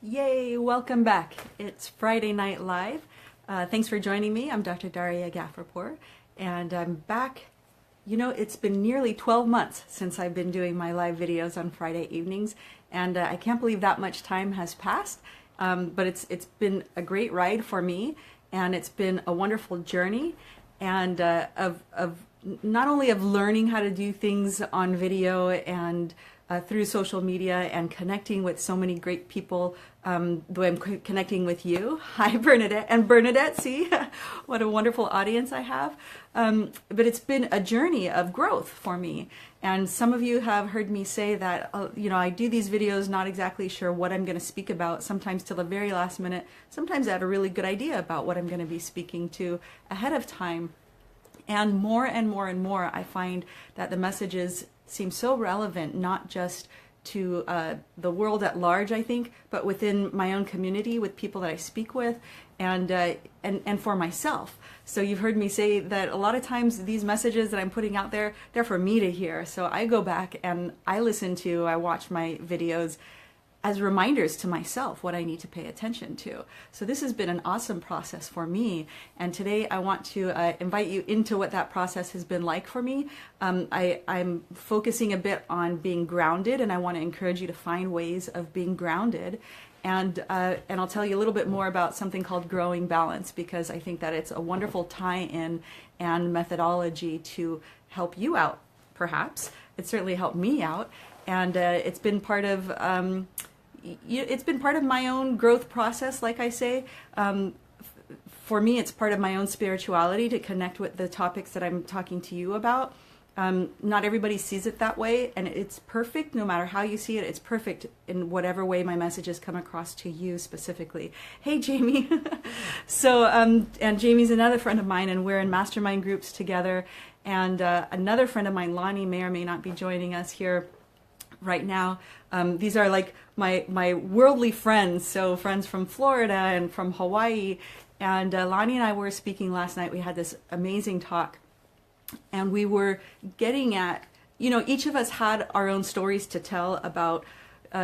Yay, welcome back. It's Friday Night Live. Thanks for joining me. I'm Dr. Darya Ghafourpour, and I'm back. You know, it's been nearly 12 months since I've been doing my live videos on Friday evenings, and I can't believe that much time has passed, but it's been a great ride for me, and it's been a wonderful journey, and of not only of learning how to do things on video and through social media and connecting with so many great people, the way I'm connecting with you. Hi, Bernadette. And Bernadette, see what a wonderful audience I have. But it's been a journey of growth for me. And some of you have heard me say that, I do these videos not exactly sure what I'm going to speak about, sometimes till the very last minute. Sometimes I have a really good idea about what I'm going to be speaking to ahead of time. And more and more and more, I find that the messages seem so relevant, not just to the world at large, I think, but within my own community, with people that I speak with, and for myself. So you've heard me say that a lot of times these messages that I'm putting out there, they're for me to hear. So I go back and I watch my videos as reminders to myself what I need to pay attention to. So this has been an awesome process for me. And today I want to invite you into what that process has been like for me. I'm focusing a bit on being grounded, and I want to encourage you to find ways of being grounded. And I'll tell you a little bit more about something called growing balance, because I think that it's a wonderful tie-in and methodology to help you out, perhaps. It certainly helped me out. And it's been part of my own growth process, like I say. For me, it's part of my own spirituality to connect with the topics that I'm talking to you about. Not everybody sees it that way, and it's perfect no matter how you see it. It's perfect in whatever way my messages come across to you specifically. Hey, Jamie. So, and Jamie's another friend of mine, and we're in mastermind groups together. And another friend of mine, Lonnie, may or may not be joining us here right now. These are like my worldly friends, so friends from Florida and from Hawaii. And Lonnie and I were speaking last night. We had this amazing talk, and we were getting at, each of us had our own stories to tell about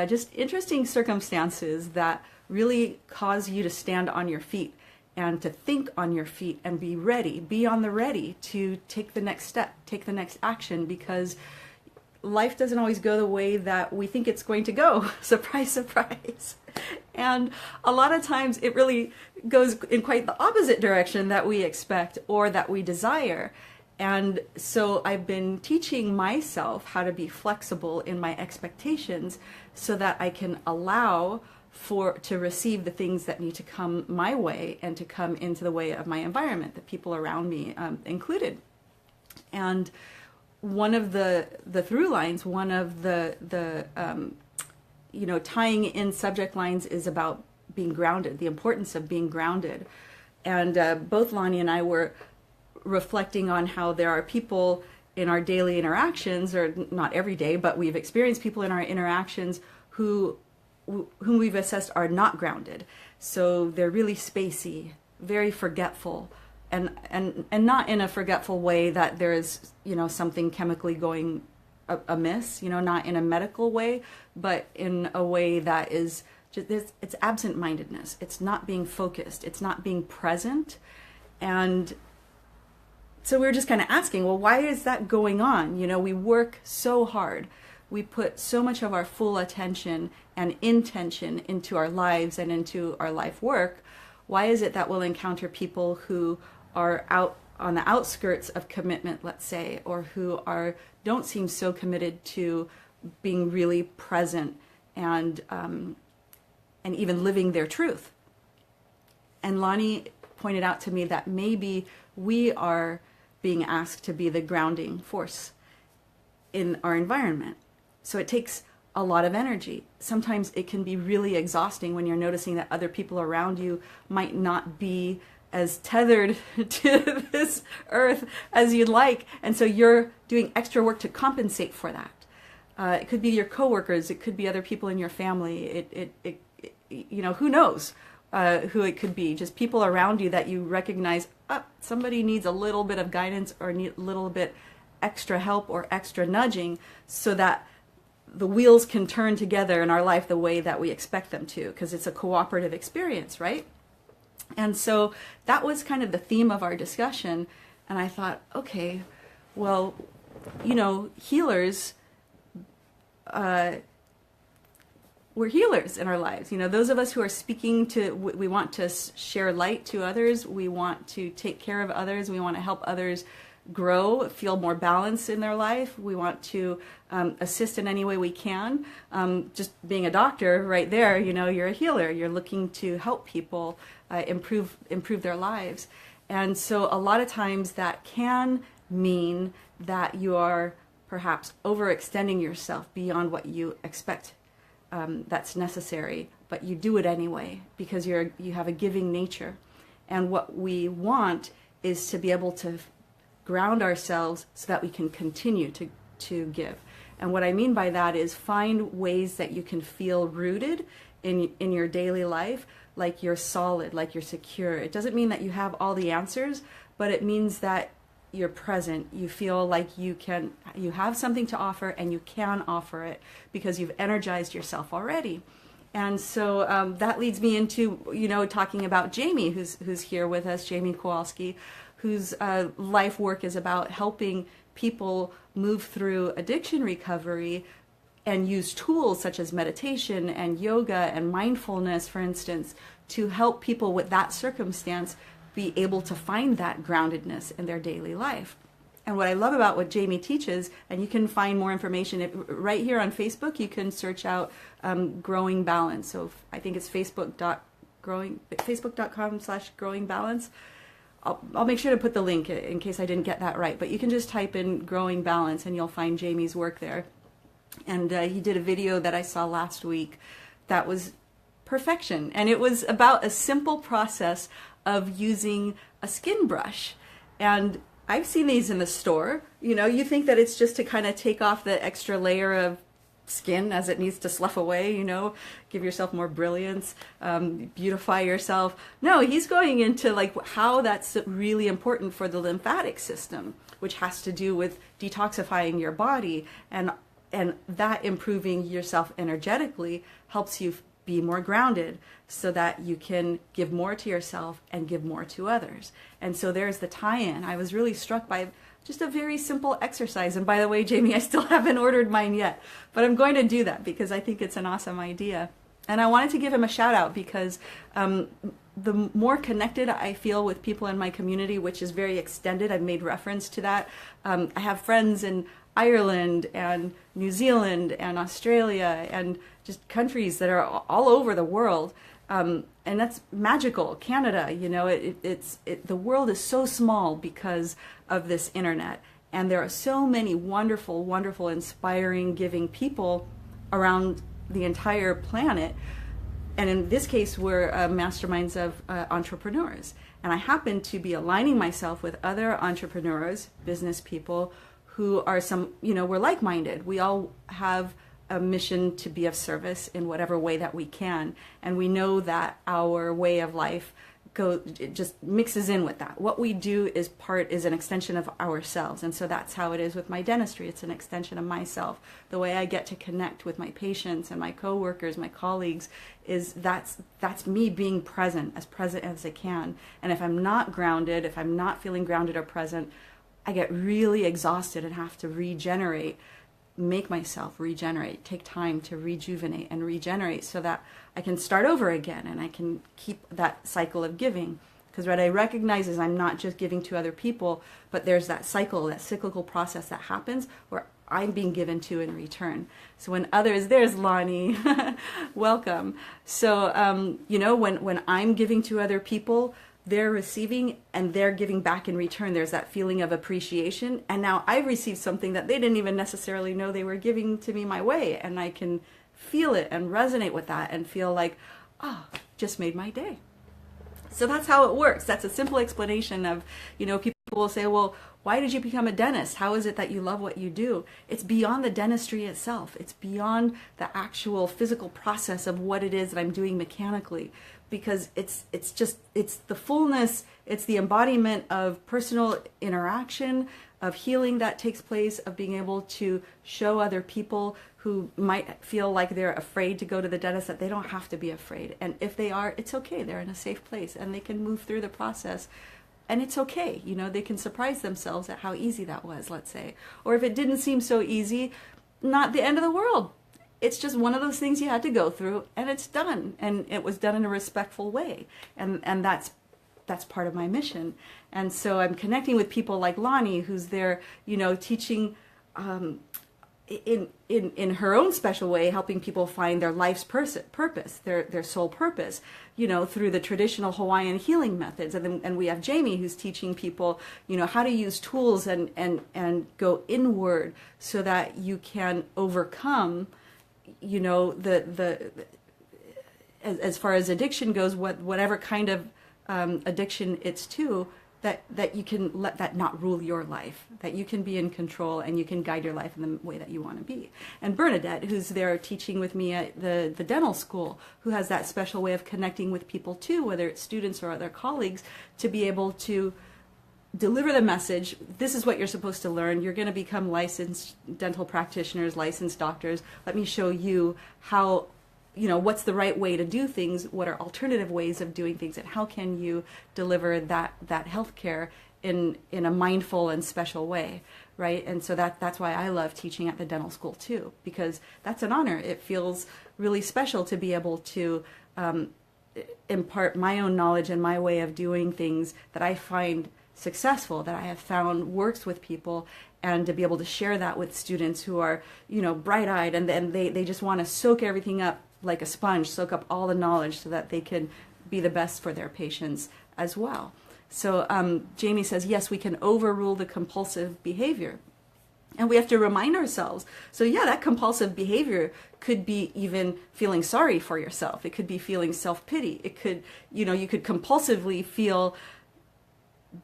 just interesting circumstances that really cause you to stand on your feet and to think on your feet and be on the ready to take the next step, take the next action, because life doesn't always go the way that we think it's going to go. Surprise, surprise. And a lot of times it really goes in quite the opposite direction that we expect or that we desire. And so I've been teaching myself how to be flexible in my expectations so that I can allow to receive the things that need to come my way and to come into the way of my environment, the people around me included. And one of the through lines, one of the tying in subject lines is about being grounded, the importance of being grounded. And both Lonnie and I were reflecting on how there are people in our daily interactions, or not every day, but we've experienced people in our interactions whom we've assessed are not grounded. So they're really spacey, very forgetful, and not in a forgetful way that there is, something chemically going amiss, not in a medical way, but in a way that is just, it's absent-mindedness. It's not being focused. It's not being present. And so we were just kind of asking, well, why is that going on? We work so hard. We put so much of our full attention and intention into our lives and into our life work. Why is it that we'll encounter people who are out on the outskirts of commitment, let's say, or who don't seem so committed to being really present and even living their truth? And Lonnie pointed out to me that maybe we are being asked to be the grounding force in our environment. So it takes a lot of energy. Sometimes it can be really exhausting when you're noticing that other people around you might not be as tethered to this earth as you'd like. And so you're doing extra work to compensate for that. It could be your coworkers. It could be other people in your family. Who knows who it could be. Just people around you that you recognize, somebody needs a little bit of guidance or need a little bit extra help or extra nudging, so that the wheels can turn together in our life the way that we expect them to, because it's a cooperative experience, right? And so that was kind of the theme of our discussion. And I thought, okay, well, healers, we're healers in our lives. Those of us who are speaking we want to share light to others. We want to take care of others. We want to help others grow, feel more balance in their life. We want to assist in any way we can. Just being a doctor right there, you're a healer. You're looking to help people improve their lives. And so a lot of times that can mean that you are perhaps overextending yourself beyond what you expect that's necessary, but you do it anyway because you have a giving nature. And what we want is to be able to ground ourselves so that we can continue to give. And what I mean by that is find ways that you can feel rooted in your daily life, like you're solid, like you're secure. It doesn't mean that you have all the answers, but it means that you're present. You feel like you have something to offer and you can offer it because you've energized yourself already. And so that leads me into, talking about Jamie, who's here with us, Jamie Kowalski, whose life work is about helping people move through addiction recovery and use tools such as meditation and yoga and mindfulness, for instance, to help people with that circumstance be able to find that groundedness in their daily life. And what I love about what Jamie teaches, and you can find more information right here on Facebook, you can search out Growing Balance. So I think it's facebook.com/Growing Balance. I'll make sure to put the link in case I didn't get that right, but you can just type in Growing Balance and you'll find Jamie's work there. And he did a video that I saw last week that was perfection. And it was about a simple process of using a skin brush. And I've seen these in the store. You think that it's just to kind of take off the extra layer of skin as it needs to slough away, give yourself more brilliance, beautify yourself. No, he's going into like how that's really important for the lymphatic system, which has to do with detoxifying your body, and that improving yourself energetically helps you be more grounded so that you can give more to yourself and give more to others. And so there's the tie-in. I was really struck by just a very simple exercise. And by the way, Jamie, I still haven't ordered mine yet, but I'm going to do that because I think it's an awesome idea. And I wanted to give him a shout out because the more connected I feel with people in my community, which is very extended, I've made reference to that. I have friends in Ireland and New Zealand and Australia and just countries that are all over the world. And that's magical. Canada, the world is so small because of this internet. And there are so many wonderful, wonderful, inspiring, giving people around the entire planet. And in this case, we're masterminds of entrepreneurs. And I happen to be aligning myself with other entrepreneurs, business people, who are we're like-minded. We all have a mission to be of service in whatever way that we can. And we know that our way of life it just mixes in with that. What we do is an extension of ourselves. And so that's how it is with my dentistry. It's an extension of myself. The way I get to connect with my patients and my coworkers, my colleagues, is that's me being present as I can. And if I'm not grounded, if I'm not feeling grounded or present, I get really exhausted and have to make myself regenerate, take time to rejuvenate and regenerate so that I can start over again and I can keep that cycle of giving. Because what I recognize is I'm not just giving to other people, but there's that cyclical process that happens where I'm being given to in return. So when there's Lonnie, welcome. So, when I'm giving to other people, they're receiving and they're giving back in return. There's that feeling of appreciation. And now I've received something that they didn't even necessarily know they were giving to me my way. And I can feel it and resonate with that and feel like, just made my day. So that's how it works. That's a simple explanation of, people will say, well, why did you become a dentist? How is it that you love what you do? It's beyond the dentistry itself. It's beyond the actual physical process of what it is that I'm doing mechanically. Because it's the fullness, it's the embodiment of personal interaction, of healing that takes place, of being able to show other people who might feel like they're afraid to go to the dentist, that they don't have to be afraid. And if they are, it's okay. They're in a safe place and they can move through the process. And it's okay. You know, they can surprise themselves at how easy that was, let's say. Or if it didn't seem so easy, not the end of the world. It's just one of those things you had to go through, and it's done. And it was done in a respectful way. And that's part of my mission. And so I'm connecting with people like Lonnie, who's there, you know, teaching in her own special way, helping people find their life's purpose, their soul purpose, you know, through the traditional Hawaiian healing methods. And we have Jamie, who's teaching people, you know, how to use tools and go inward so that you can overcome, you know, as far as addiction goes, whatever kind of addiction it's to, that you can let that not rule your life, that you can be in control and you can guide your life in the way that you want to be. And Bernadette, who's there teaching with me at the dental school, who has that special way of connecting with people too, whether it's students or other colleagues, to be able to deliver the message. This is what you're supposed to learn. You're going to become licensed dental practitioners, licensed doctors. Let me show you how, you know, what's the right way to do things, what are alternative ways of doing things, and how can you deliver that healthcare in a mindful and special way, right? And so that's why I love teaching at the dental school too, because that's an honor. It feels really special to be able to impart my own knowledge and my way of doing things that I find successful, that I have found works with people, and to be able to share that with students who are, you know, bright-eyed, and then they just want to soak everything up like a sponge, soak up all the knowledge so that they can be the best for their patients as well. So Jamie says, yes, we can overrule the compulsive behavior. And we have to remind ourselves. So yeah, that compulsive behavior could be even feeling sorry for yourself. It could be feeling self-pity. It could, you know, you could compulsively feel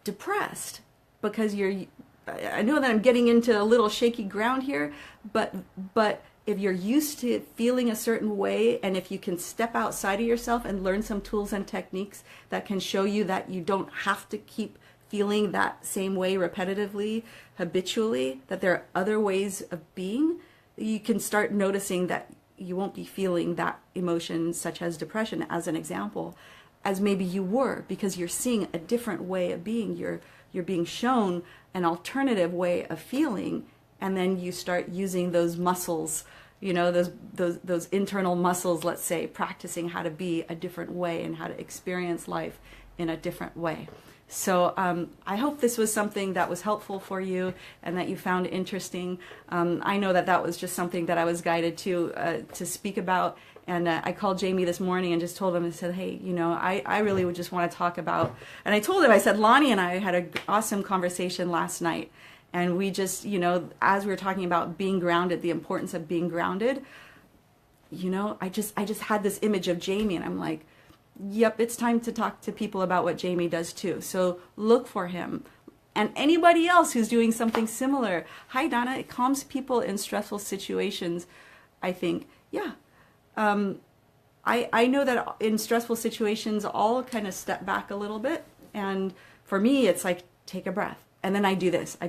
depressed because I know that I'm getting into a little shaky ground here, but if you're used to feeling a certain way, and if you can step outside of yourself and learn some tools and techniques that can show you that you don't have to keep feeling that same way repetitively, habitually, that there are other ways of being, you can start noticing that you won't be feeling that emotion, such as depression, as an example, as maybe you were, because you're seeing a different way of being. You're being shown an alternative way of feeling, and then you start using those muscles, you know, those internal muscles, let's say, practicing how to be a different way and how to experience life in a different way. So I hope this was something that was helpful for you and that you found interesting. I know that was just something that I was guided to speak about. And I called Jamie this morning and just told him, and said, hey, you know, I really would just want to talk about, and I told him, I said, Lonnie and I had an awesome conversation last night. And we just, you know, as we were talking about being grounded, the importance of being grounded, you know, I just had this image of Jamie, and I'm like, yep, it's time to talk to people about what Jamie does too. So look for him. And anybody else who's doing something similar. Hi, Donna. It calms people in stressful situations, I think. Yeah. I know that in stressful situations, I'll kind of step back a little bit. And for me, it's like, take a breath. And then I do this. I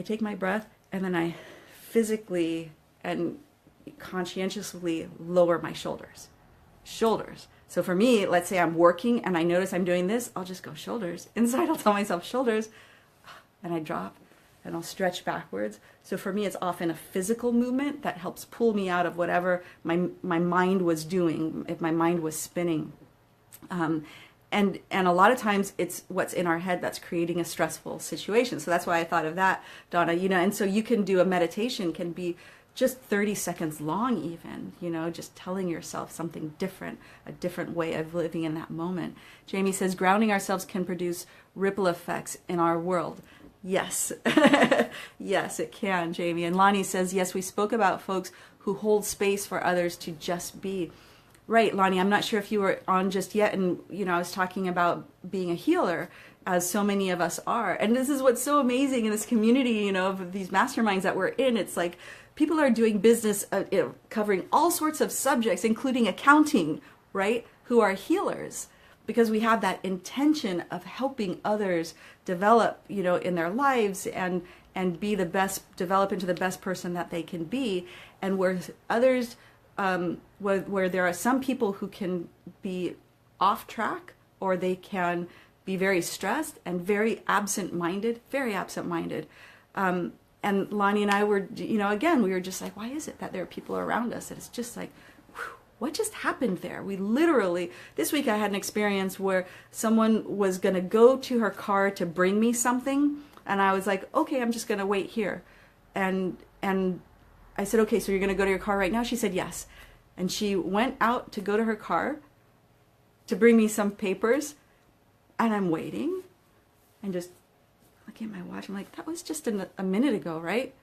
take my breath, and then I physically and conscientiously lower my shoulders. So for me, let's say I'm working and I notice I'm doing this, I'll just go shoulders. Inside, I'll tell myself shoulders, and I drop, and I'll stretch backwards. So for me, it's often a physical movement that helps pull me out of whatever my mind was doing, if my mind was spinning. And a lot of times it's what's in our head that's creating a stressful situation. So that's why I thought of that, Donna, you know, and so you can do a meditation, can be just 30 seconds long even, you know, just telling yourself something different, a different way of living in that moment. Jamie says, grounding ourselves can produce ripple effects in our world. Yes, yes, it can, Jamie. And Lonnie says, yes, we spoke about folks who hold space for others to just be. Right, Lonnie, I'm not sure if you were on just yet, and you know, I was talking about being a healer, as so many of us are. And this is what's so amazing in this community, you know, of these masterminds that we're in. It's like people are doing business covering all sorts of subjects, including accounting, right, who are healers, because we have that intention of helping others develop, you know, in their lives and be the best, develop into the best person that they can be. and where others, where there are some people who can be off track, or they can be very stressed and very absent-minded, and Lonnie and I were, again, we were just like, why is it that there are people around us? And it's just like, whew, what just happened there? We literally, this week I had an experience where someone was going to go to her car to bring me something. And I was like, okay, I'm just going to wait here. And I said, okay, so you're going to go to your car right now? She said, yes. And she went out to go to her car to bring me some papers. And I'm waiting and just looking at my watch. I'm like, that was just a minute ago, right?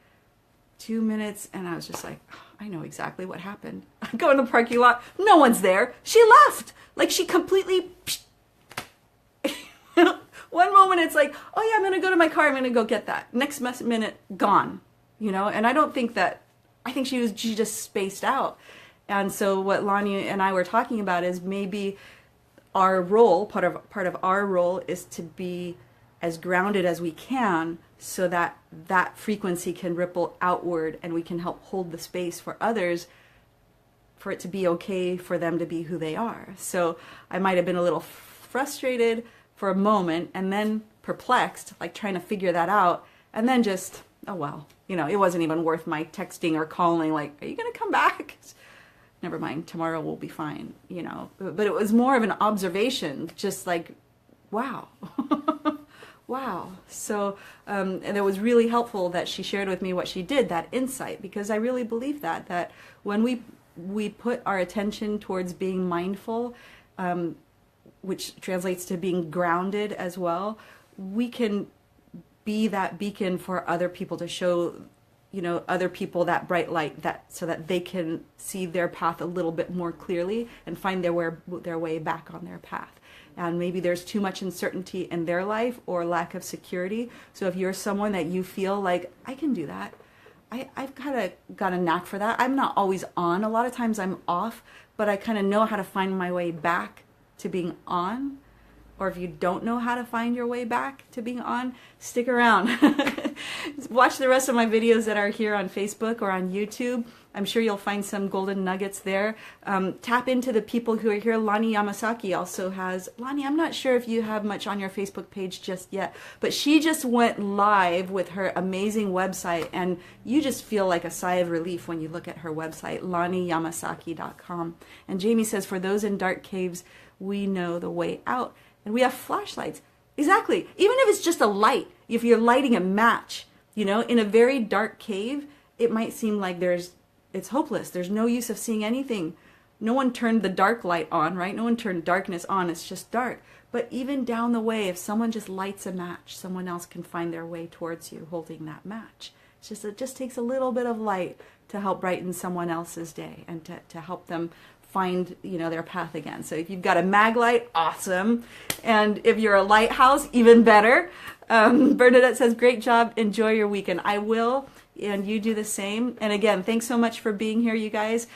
2 minutes. And I was just like, oh, I know exactly what happened. I go in the parking lot. No one's there. She left. Like, she completely... One moment it's like, oh yeah, I'm going to go to my car. I'm going to go get that. Next minute, gone. And I don't think that... I think she just spaced out. And so what Lonnie and I were talking about is maybe our role, part of our role is to be as grounded as we can, so that that frequency can ripple outward and we can help hold the space for others, for it to be okay for them to be who they are. So I might have been a little frustrated for a moment and then perplexed, like trying to figure that out, and then just, oh well, it wasn't even worth my texting or calling, like, are you going to come back? Never mind, tomorrow will be fine, But it was more of an observation, just like, wow. Wow. So, and it was really helpful that she shared with me what she did, that insight, because I really believe that when we put our attention towards being mindful, which translates to being grounded as well, we can be that beacon for other people, to show, other people that bright light, so that they can see their path a little bit more clearly and find their way back on their path. And maybe there's too much uncertainty in their life or lack of security. So if you're someone that you feel like, I can do that, I've kind of got a knack for that. I'm not always on. A lot of times I'm off, but I kind of know how to find my way back to being on. Or if you don't know how to find your way back to being on, stick around. Watch the rest of my videos that are here on Facebook or on YouTube. I'm sure you'll find some golden nuggets there. Tap into the people who are here. Lonnie Yamasaki also has... Lonnie, I'm not sure if you have much on your Facebook page just yet, but she just went live with her amazing website, and you just feel like a sigh of relief when you look at her website, LonnieYamasaki.com. And Jamie says, for those in dark caves, we know the way out. And we have flashlights. Exactly. Even if it's just a light, if you're lighting a match, in a very dark cave, it might seem like it's hopeless. There's no use of seeing anything. No one turned the dark light on, right? No one turned darkness on. It's just dark. But even down the way, if someone just lights a match, someone else can find their way towards you holding that match. It just takes a little bit of light to help brighten someone else's day and to help them find their path again. So if you've got a mag light, awesome. And if you're a lighthouse, even better. Bernadette says, great job, enjoy your weekend. I will, and you do the same. And again, thanks so much for being here, you guys.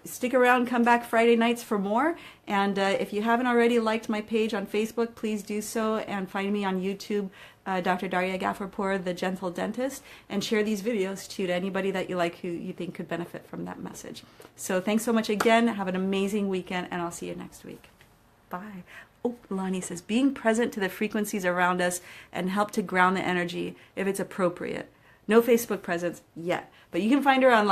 Stick around, come back Friday nights for more. And if you haven't already liked my page on Facebook, please do so, and find me on YouTube, Dr. Darya Ghafourpour, the Gentle Dentist, and share these videos to anybody that you like who you think could benefit from that message. So thanks so much again. Have an amazing weekend, and I'll see you next week. Bye. Oh, Lonnie says, being present to the frequencies around us and help to ground the energy if it's appropriate. No Facebook presence yet, but you can find her on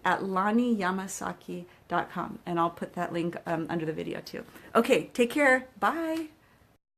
at LonnieYamasaki.com, and I'll put that link under the video too. Okay, take care. Bye.